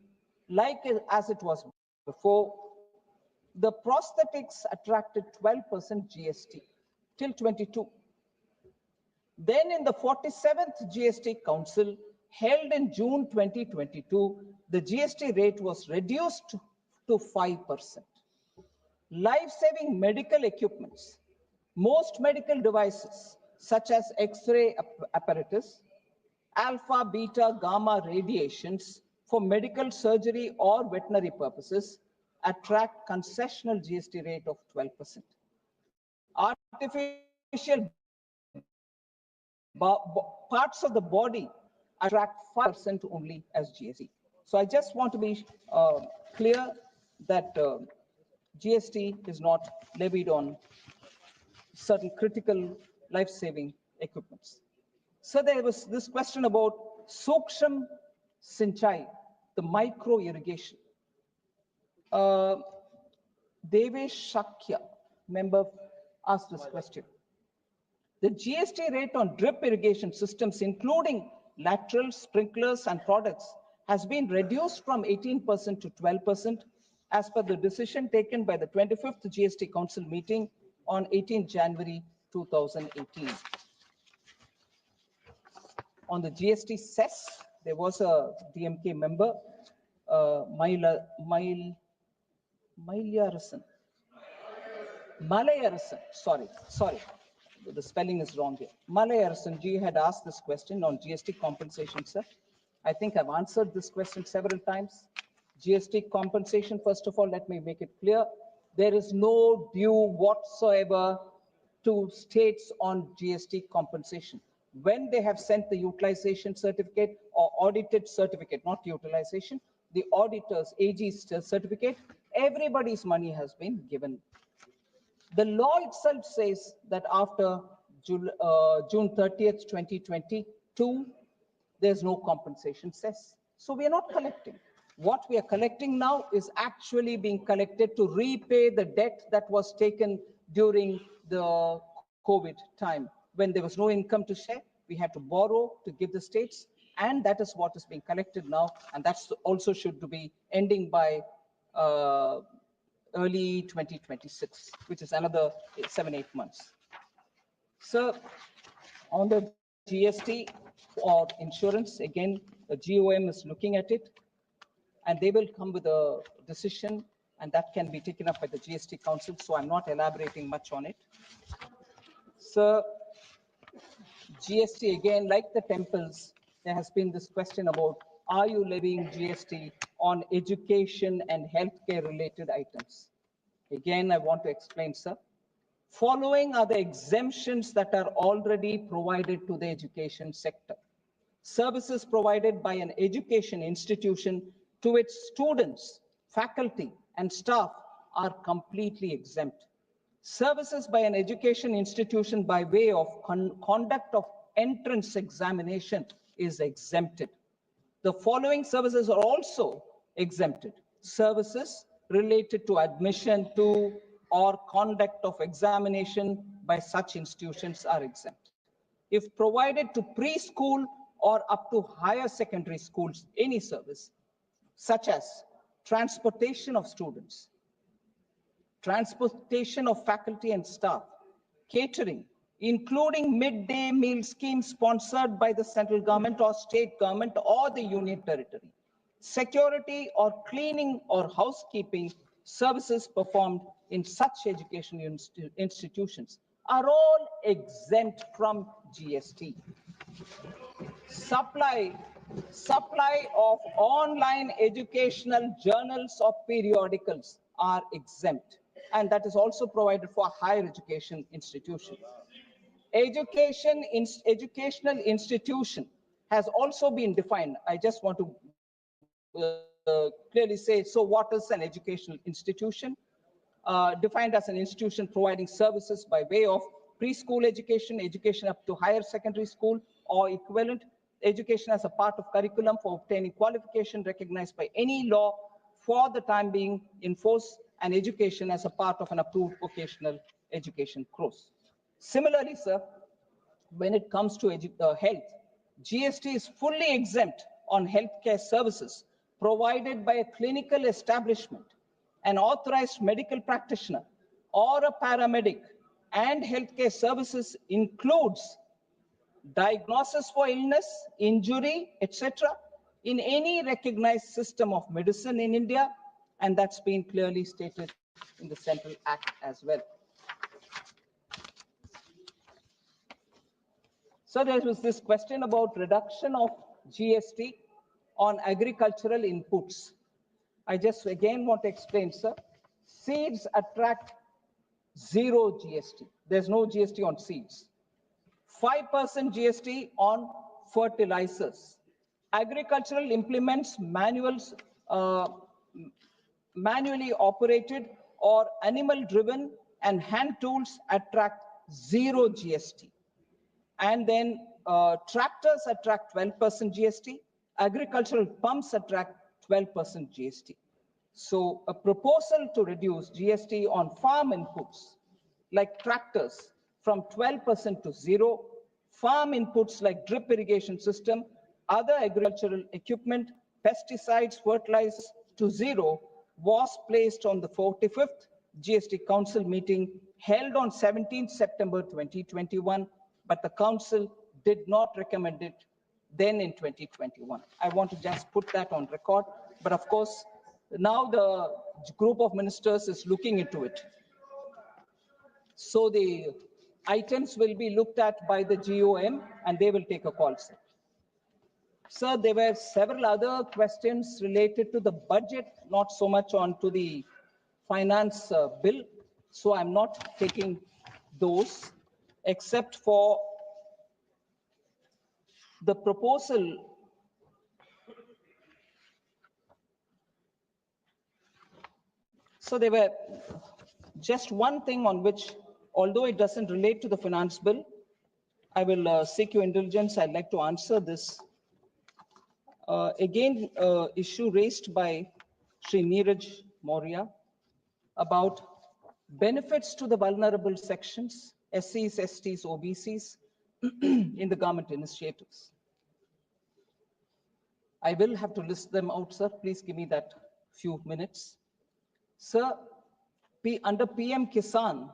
like as it was before, the prosthetics attracted 12% GST till 22. Then in the 47th GST Council held in June 2022, the GST rate was reduced to 5%. Life-saving medical equipments, most medical devices such as X-ray apparatus, alpha, beta, gamma radiations for medical surgery or veterinary purposes attract concessional GST rate of 12%. Artificial parts of the body attract 5% only as GST. So I just want to be clear that GST is not levied on certain critical life-saving equipments. So there was this question about Suksham Sinchai, the micro irrigation. Devesh Shakya, member, asked this question. The GST rate on drip irrigation systems, including lateral sprinklers and products, has been reduced from 18% to 12% as per the decision taken by the 25th GST Council meeting on 18 January 2018. On the GST cess, there was a DMK member, Malayarasan, sorry, the spelling is wrong here. Malayarasan ji had asked this question on GST compensation, sir. I think I've answered this question several times. GST compensation, first of all, let me make it clear. There is no due whatsoever to states on GST compensation. When they have sent the utilization certificate or audited certificate, not utilization, the auditor's AG certificate, everybody's money has been given. The law itself says that after June 30th, 2022, there's no compensation cess. So we are not collecting. What we are collecting now is actually being collected to repay the debt that was taken during the COVID time. When there was no income to share, we had to borrow to give the states, and that is what is being collected now, and that's also should be ending by early 2026, which is another 7-8 months. So on the GST or insurance, again, the GOM is looking at it, and they will come with a decision, and that can be taken up by the GST Council, so I'm not elaborating much on it. So GST, again, like the temples, there has been this question about, are you levying GST on education and healthcare related items? Again, I want to explain, sir. Following are the exemptions that are already provided to the education sector. Services provided by an education institution to its students, faculty, and staff are completely exempt. Services by an education institution by way of conduct of entrance examination is exempted. The following services are also exempted. Services related to admission to or conduct of examination by such institutions are exempt. If provided to preschool or up to higher secondary schools, any service, such as transportation of students, transportation of faculty and staff, catering, including midday meal schemes sponsored by the central government or state government or the union territory, security or cleaning or housekeeping services performed in such education institutions are all exempt from GST. Supply of online educational journals or periodicals are exempt, and that is also provided for higher education institutions. Educational institution has also been defined. I just want to clearly say, so what is an educational institution? Defined as an institution providing services by way of preschool education, education up to higher secondary school or equivalent, education as a part of curriculum for obtaining qualification recognized by any law for the time being in force, and education as a part of an approved vocational education course. Similarly, sir, when it comes to health, GST is fully exempt on healthcare services provided by a clinical establishment, an authorized medical practitioner, or a paramedic, and healthcare services includes diagnosis for illness, injury, etc., in any recognized system of medicine in India, and that's been clearly stated in the Central Act as well. So there was this question about reduction of GST on agricultural inputs. I just again want to explain, sir. Seeds attract zero GST. There's no GST on seeds. 5% GST on fertilizers. Agricultural implements, manually operated or animal driven, and hand tools attract zero GST. And then tractors attract 12% GST, agricultural pumps attract 12% GST. So a proposal to reduce GST on farm inputs like tractors from 12% to zero, farm inputs like drip irrigation system, other agricultural equipment, pesticides, fertilizers to zero was placed on the 45th GST Council meeting held on 17th September 2021, but the Council did not recommend it then in 2021. I want to just put that on record, but of course, now the group of ministers is looking into it. So the items will be looked at by the GOM and they will take a call, sir. Sir, there were several other questions related to the budget, not so much on to the finance bill. So I'm not taking those, except for the proposal. So there were just one thing on which, although it doesn't relate to the finance bill, I will seek your indulgence. I'd like to answer this. Issue raised by Sri Neeraj Maurya about benefits to the vulnerable sections, SCs, STs, OBCs in the government initiatives. I will have to list them out, sir. Please give me that few minutes. Sir, under PM Kisan,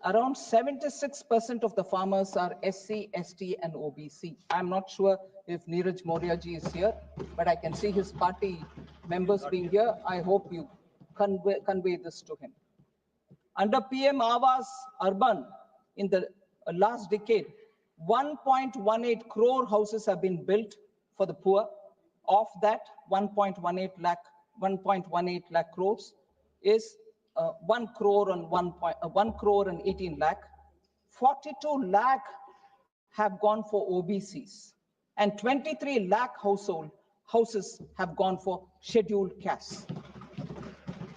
around 76% of the farmers are SC, ST, and OBC. I'm not sure if Neeraj Maurya ji is here, but I can see his party members being here. I hope you convey this to him. Under PM Awas Urban, in the last decade, 1.18 crore houses have been built for the poor. Of that, 1.18 lakh crores is 1 crore and 18 lakh. 42 lakh have gone for OBCs, and 23 lakh houses have gone for scheduled castes.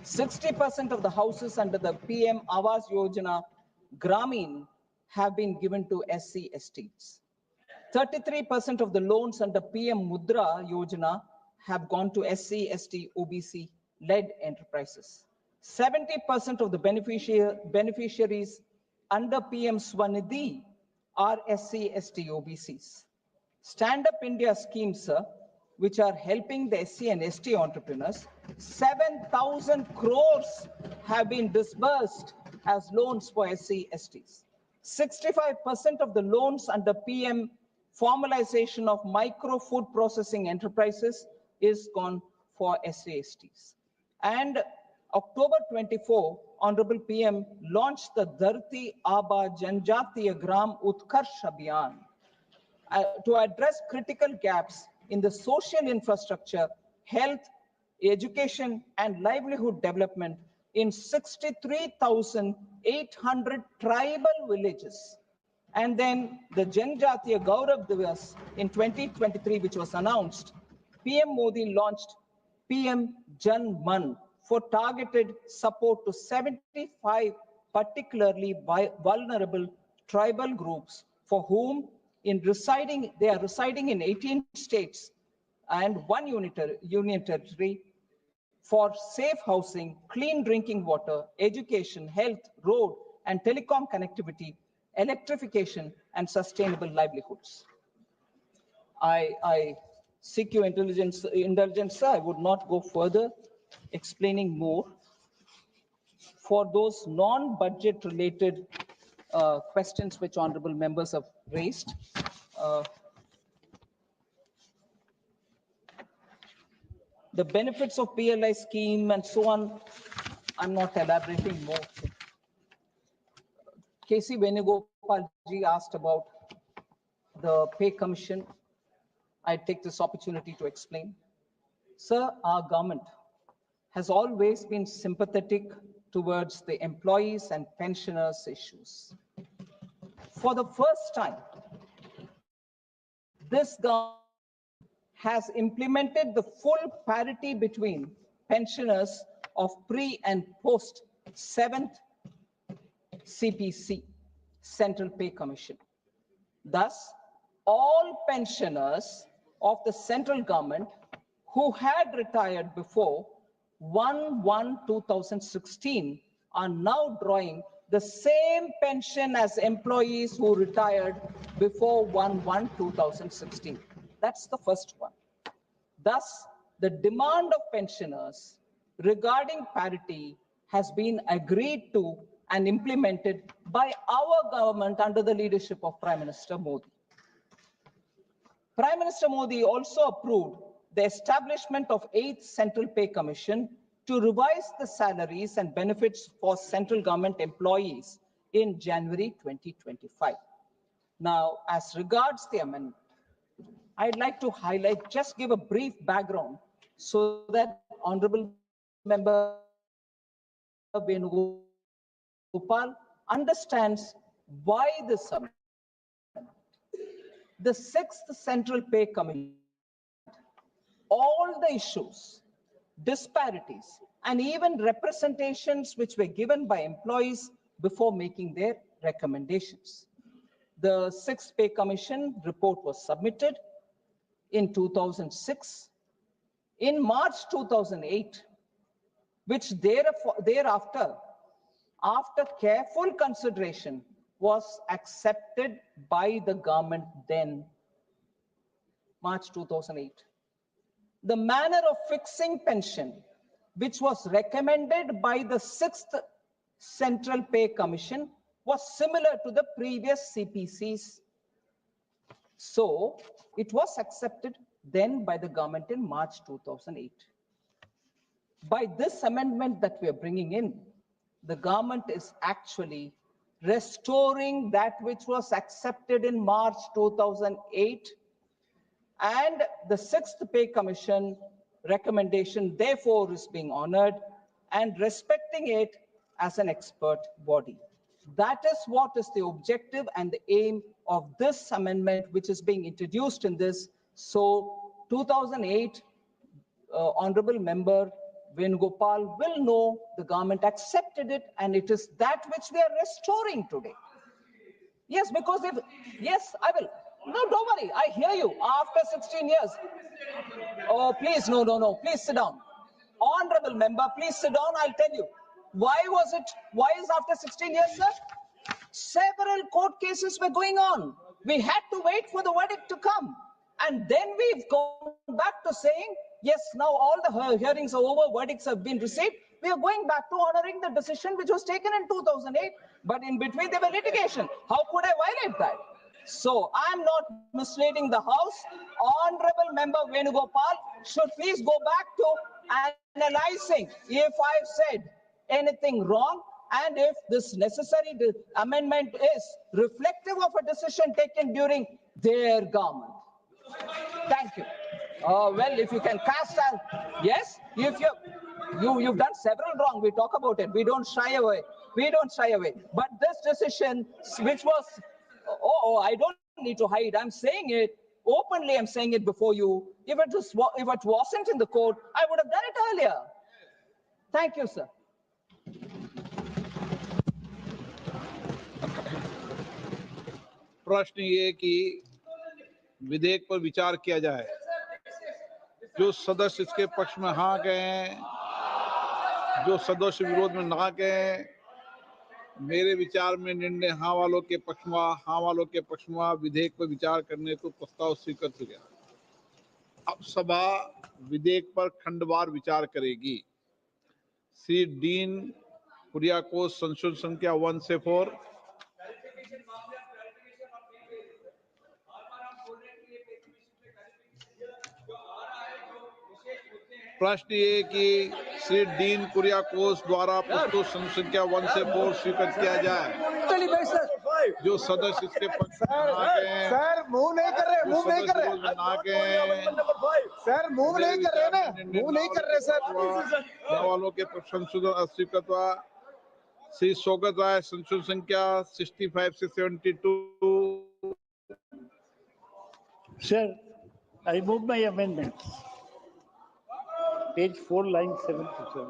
60% of the houses under the PM Awas Yojana Gramin have been given to SC STs. 33% of the loans under PM Mudra Yojana have gone to SC ST OBC led enterprises. 70% of the beneficiaries under PM Swanidhi are SC ST OBCs. Stand Up India schemes, sir, which are helping the SC and ST entrepreneurs, 7,000 crores have been disbursed as loans for SC STs. 65% of the loans under PM formalization of micro food processing enterprises is gone for SC STs. And October 24, Honorable PM launched the Dharti Aba Janjatiya Gram Utkarsh Abhiyan to address critical gaps in the social infrastructure, health, education, and livelihood development in 63,800 tribal villages. And then the Janjatiya Gaurav Divas in 2023, which was announced, PM Modi launched PM Jan Man for targeted support to 75 particularly vulnerable tribal groups for whom they are residing in 18 states and one union territory for safe housing, clean drinking water, education, health, road and telecom connectivity, electrification, and sustainable livelihoods. I seek your indulgence, sir. I would not go further explaining more. For those non-budget related questions which honorable members have raised, the benefits of PLI scheme and so on, I'm not elaborating more. KC Venugopal ji asked about the pay commission. I take this opportunity to explain. Sir, our government has always been sympathetic towards the employees and pensioners' issues. For the first time, this government has implemented the full parity between pensioners of pre and post 7th CPC, Central Pay Commission. Thus, all pensioners of the central government who had retired before 1/1/2016 are now drawing the same pension as employees who retired before 1/1/2016. That's the first one. Thus, the demand of pensioners regarding parity has been agreed to and implemented by our government under the leadership of Prime Minister Modi. Prime Minister Modi also approved the establishment of 8th Central Pay Commission to revise the salaries and benefits for central government employees in January 2025. Now, as regards the amendment, I'd like to highlight, just give a brief background so that Honorable Member Venugopal understands why this amendment. The 6th Central Pay Commission, all the issues, disparities, and even representations which were given by employees before making their recommendations. The 6th Pay Commission report was submitted in 2006. In March 2008, which thereafter, after careful consideration, was accepted by the government then, March 2008. The manner of fixing pension, which was recommended by the 6th Central Pay Commission, was similar to the previous CPCs. So it was accepted then by the government in March 2008. By this amendment that we are bringing in, the government is actually restoring that which was accepted in March 2008, and the 6th Pay Commission recommendation therefore is being honored and respecting it as an expert body. That is what is the objective and the aim of this amendment which is being introduced in this. So 2008, Honorable Member Venugopal will know the government accepted it, and it is that which we are restoring today. Yes, because yes, I will. No, don't worry. I hear you. After 16 years. Oh, please, no. Please sit down. Honorable member, please sit down. I'll tell you. Why is after 16 years, sir? Several court cases were going on. We had to wait for the verdict to come. And then we've gone back to saying, yes, now all the hearings are over, verdicts have been received. We are going back to honoring the decision which was taken in 2008. But in between, there were litigation. How could I violate that? So I'm not misleading the House. Honorable Member Venugopal should please go back to analyzing if I've said anything wrong, and if this necessary amendment is reflective of a decision taken during their government. Thank you. Well, if you can cast out, yes, if you, You've done several wrong. We talk about it. We don't shy away. We don't shy away. But this decision, which was, I don't need to hide. I'm saying it openly. I'm saying it before you. If it wasn't in the court, I would have done it earlier. Thank you, sir. प्रश्न ये कि विधेयक पर विचार किया जाए। जो सदस्य इसके पक्ष में हाँ कहें, जो सदस्य विरोध में ना कहें, मेरे विचार में निर्णय हाँ वालों के पक्ष में, हाँ वालों के पक्ष में विधेयक पर विचार करने को प्रस्ताव स्वीकृत हो गया। अब सभा विधेयक पर खंडवार विचार करेगी। श्री डीन कुरियाकोस संशोधन संख्या 1 से 4। प्रश्न ये कि श्री डीन कुरियाकोस द्वारा प्रस्तुत संख्या 1 से 4 स्वीकृत किया जाए। जो सदस्य इसके पक्ष में ना कहें, सर मूव नहीं कर रहे, मूव नहीं कर रहे, ना कहें, सर मूव नहीं कर रहे ना, मूव नहीं कर रहे सर। वालों के संशोधन अस्वीकृत हुआ। श्री शौकत राय संशोधन संख्या 65 से 72। Sir, I move my amendments. Page 4, line 7 to 7.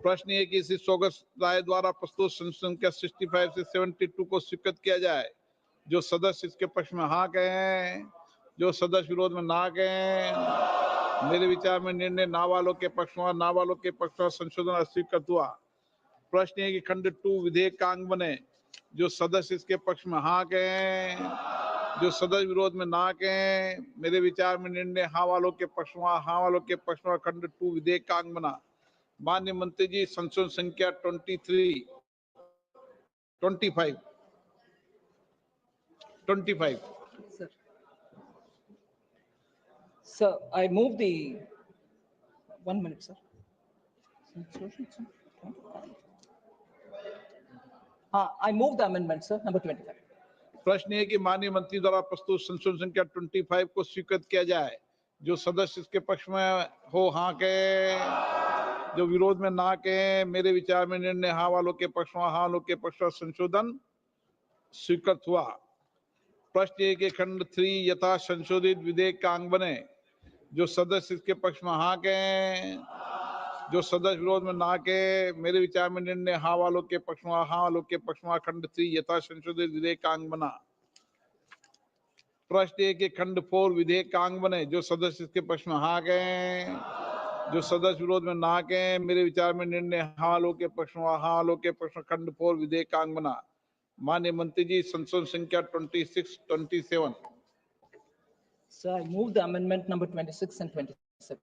प्रश्न ये कि श्री शौकत राय द्वारा प्रस्तुत संशोधन संख्या 65 से 72 को स्वीकृत किया जाए। जो सदस्य इसके पक्ष में हाँ कहें, जो सदस्य विरोध में ना कहें, मेरे विचार में निर्णय ना वालों के पक्ष में, ना वालों के पक्ष में संशोधन अस्वीकृत हुआ। प्रश्न है कि खंड 2 विधेयक का अंग बने। जो सदस्य इसके पक्ष में हाँ कहें, जो सदस्य विरोध में ना कहें, मेरे विचार में निर्णय हाँ वालों के पक्ष में, हाँ वालों के पक्ष में खंड 2 विधेयक का अंग बना। माननीय मंत्री जी, संशोधन संख्या 25। Sir, I move the 1 minute, sir. I move the amendment, sir, number 25. प्रश्न है कि माननीय मंत्री द्वारा प्रस्तुत संशोधन संख्या 25 को स्वीकृत किया जाए। जो सदस्य इसके पक्ष में हो हाँ कहें, जो विरोध में ना कहें, मेरे विचार में निर्णय हाँ वालों के पक्ष में, हाँ वालों के पक्ष में संशोधन स्वीकृत हुआ। प्रश्न है कि खंड 3 यथा संशोधित विधेयक का अंग बने। जो सदस्य इसके पक्ष में हाँ कहें, जो सदस्य विरोध में ना कहे, मेरे विचार में निर्णय हाँ वालों के पक्ष में, हाँ वालों के पक्ष में खंड 3 यथा संशोधित विधेयक का अंग बना। प्रश्न है कि खंड 4 विधेयक का अंग बने। जो सदस्य इसके पक्ष में हाँ कहें, जो सदस्य विरोध में ना कहें, मेरे विचार में निर्णय हाँ वालों के पक्ष में, हाँ वालों के पक्ष में खंड 4 विधेयक का अंग बना। माननीय मंत्री जी, संशोधन संख्या 26, 27। So I move the amendment number 26 and 27.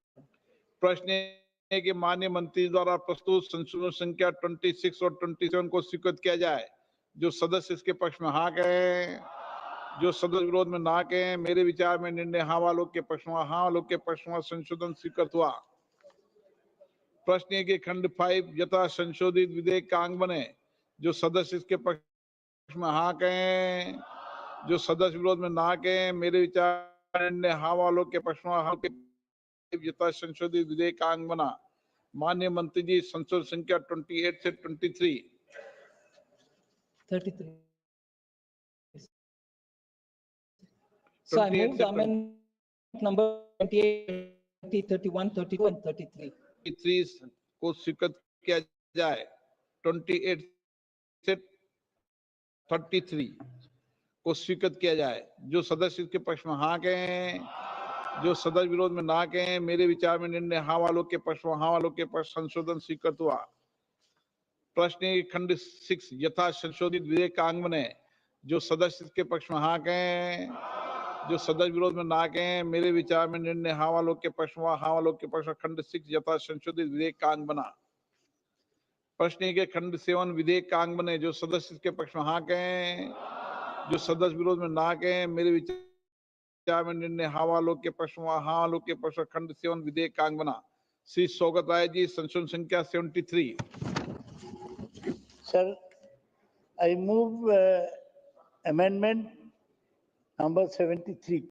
प्रश्न है कि माननीय मंत्री द्वारा प्रस्तुत संशोधन संख्या 26 और 27 को स्वीकृत किया जाए। जो सदस्य इसके पक्ष में हाँ कहें, जो सदस्य विरोध में ना कहें, मेरे विचार में निर्णय हाँ वालों के पक्ष में, हाँ वालों के पक्ष में संशोधन स्वीकृत हुआ। प्रश्न है कि खंड 5 यथा संशोधित विधेयक का अंग बने। जो सदस्य इसके पक्ष में हाँ कहें, जो सदस्य विरोध में ना कहें, मेरे विचार निर्णय हाँ वालों के पक्ष में, हाँ के यथा संशोधित विधेयक का अंग बना। माननीय मंत्री जी, संशोधन संख्या 28 से 33। 33. So I move the amendment number 28, 31, 32 and 33. 33 को स्वीकृत किया जाए। 28 से 33 को स्वीकृत किया जाए। जो सदस्य इसके पक्ष में हाँ कहें, जो सदस्य विरोध में ना कहें, मेरे विचार में निर्णय हाँ वालों के पक्ष में, हाँ वालों के पक्ष संशोधन स्वीकृत हुआ। प्रश्न है खंड 6 यथा संशोधित विधेयक का अंग बने। जो सदस्य इसके पक्ष में हाँ कहें, जो सदस्य विरोध में ना कहें, मेरे विचार में निर्णय हाँ वालों के पक्ष में, हाँ वालों के पक्ष खंड 6 यथा संशोधित विधेयक का अंग बना। प्रश्न है कि खंड 7 विधेयक का अंग बने। जो सदस्य इसके पक्ष में हाँ कहें, जो सदस्य विरोध में ना कहें, मेरे विचार में निर्णय हाँ वालों के पक्ष में, हाँ वालों के पक्ष खंड 7 विधेयक का अंग बना। श्री शौकत राय जी, संशोधन संख्या 73। Sir, I move amendment number 73.